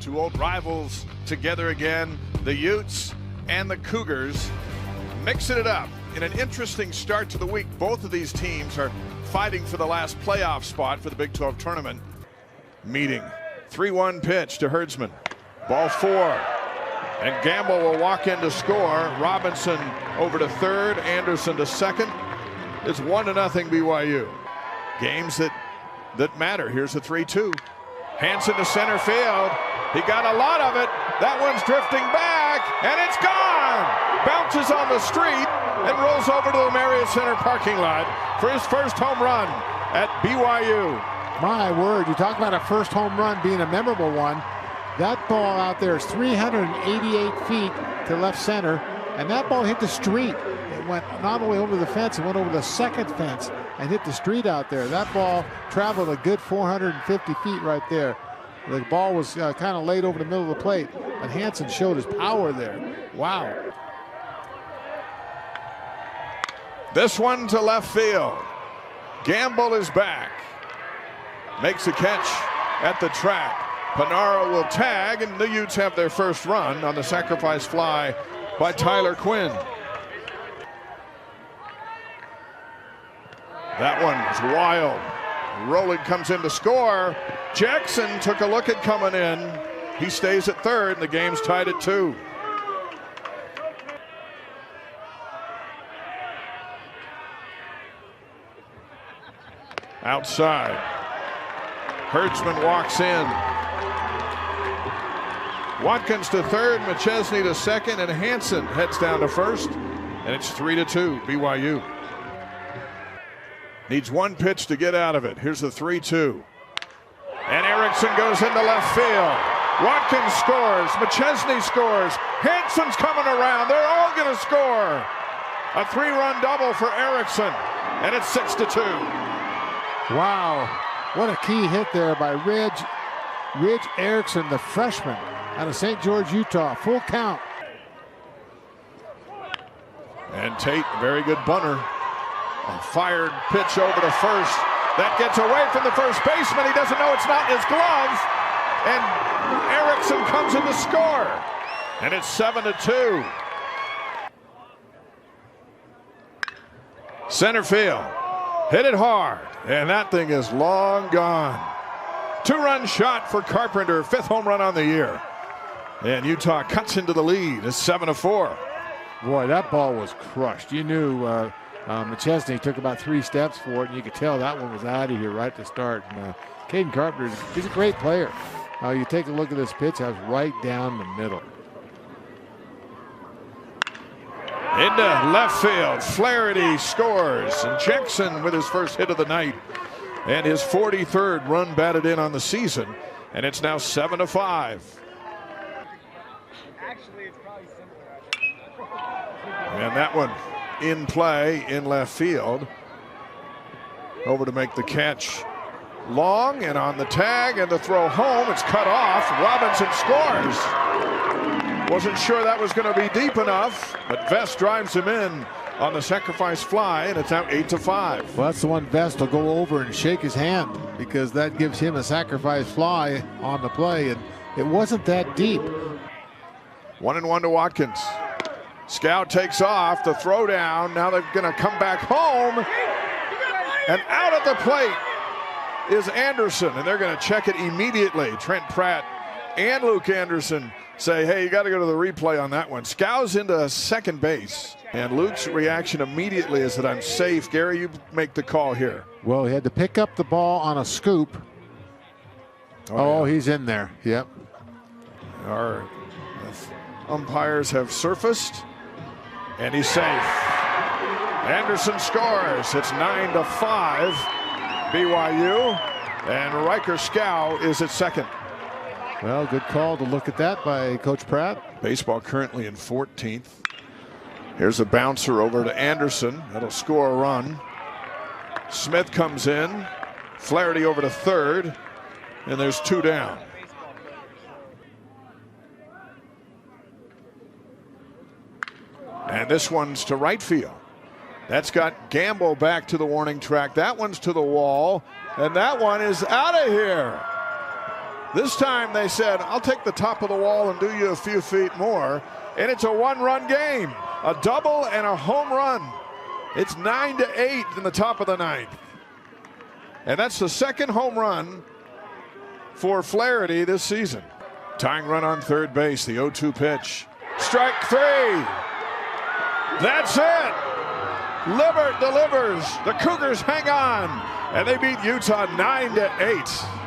Two old rivals together again, the Utes and the Cougars, mixing it up in an interesting start to the week. Both of these teams are fighting for the last playoff spot for the Big 12 tournament. Meeting. 3-1 pitch to Herdsman. Ball 4. And Gamble will walk in to score. Robinson over to third, Anderson to second. It's 1-0 BYU. Games that matter. Here's a 3-2. Hansen to center field. He got a lot of it. That one's drifting back, and it's gone. Bounces on the street and rolls over to the Marriott Center parking lot for his first home run at BYU. My word, you talk about a first home run being a memorable one. That ball out there is 388 feet to left center, and that ball hit the street. It went not only over the fence, it went over the second fence and hit the street out there. That ball traveled a good 450 feet right there. The ball was kind of laid over the middle of the plate, but Hansen showed his power there. Wow. This one to left field. Gamble is back. Makes a catch at the track. Panara will tag, and the Utes have their first run on the sacrifice fly by Tyler Quinn. That one is wild. Rowland comes in to score. Jackson took a look at coming in. He stays at third, and the game's tied at 2. Outside. Herdsman walks in. Watkins to third, McChesney to second, and Hansen heads down to first. And it's 3-2 BYU. Needs one pitch to get out of it. Here's the 3-2. And Erickson goes into left field. Watkins scores. McChesney scores. Hansen's coming around. They're all going to score. A 3-run double for Erickson. And it's 6-2. Wow. What a key hit there by Ridge Erickson, the freshman out of St. George, Utah. Full count. And Tate, very good bunter. A fired pitch over to first. That gets away from the first baseman. He doesn't know it's not in his glove. And Erickson comes in to score. And it's 7-2. Center field. Hit it hard. And that thing is long gone. 2-run shot for Carpenter. 5th home run on the year. And cuts into the lead. It's 7-4. Boy, that ball was crushed. You knew McChesney took about 3 steps for it, and you could tell that one was out of here right to start. And, Caden Carpenter, he's a great player. You take a look at this pitch, I was right down the middle. Into left field, Flaherty scores, and Jackson with his first hit of the night and his 43rd run batted in on the season, and it's now 7-5. And that one in play in left field. Over to make the catch. Long and on the tag and the throw home. It's cut off. Robinson scores. Wasn't sure that was going to be deep enough, but Vest drives him in on the sacrifice fly, and it's now 8-5. Well, that's the one Vest will go over and shake his hand, because that gives him a sacrifice fly on the play, and it wasn't that deep. 1-1 to Watkins. Scout takes off, the throw down. Now they're going to come back home. And out at the plate is Anderson, and they're going to check it immediately. Trent Pratt and Luke Anderson say, hey, you got to go to the replay on that one. Scow's into second base, and Luke's reaction immediately is that I'm safe. Gary, you make the call here. Well, he had to pick up the ball on a scoop. Oh, yeah. He's in there. Yep. Our umpires have surfaced, and he's safe. Anderson scores. It's 9-5 BYU, and Riker Scow is at second. Well, good call to look at that by Coach Pratt. Baseball currently in 14th. Here's a bouncer over to Anderson. That'll score a run. Smith comes in. Flaherty over to third, and there's 2 down. And this one's to right field. That's got Gamble back to the warning track. That one's to the wall, and that one is out of here. This time they said, I'll take the top of the wall and do you a few feet more. And it's a 1-run game. A double and a home run. It's 9-8 in the top of the ninth. And that's the second home run for Flaherty this season. Tying run on third base, the 0-2 pitch. Strike 3. That's it. Libert delivers. The Cougars hang on, and they beat Utah 9-8.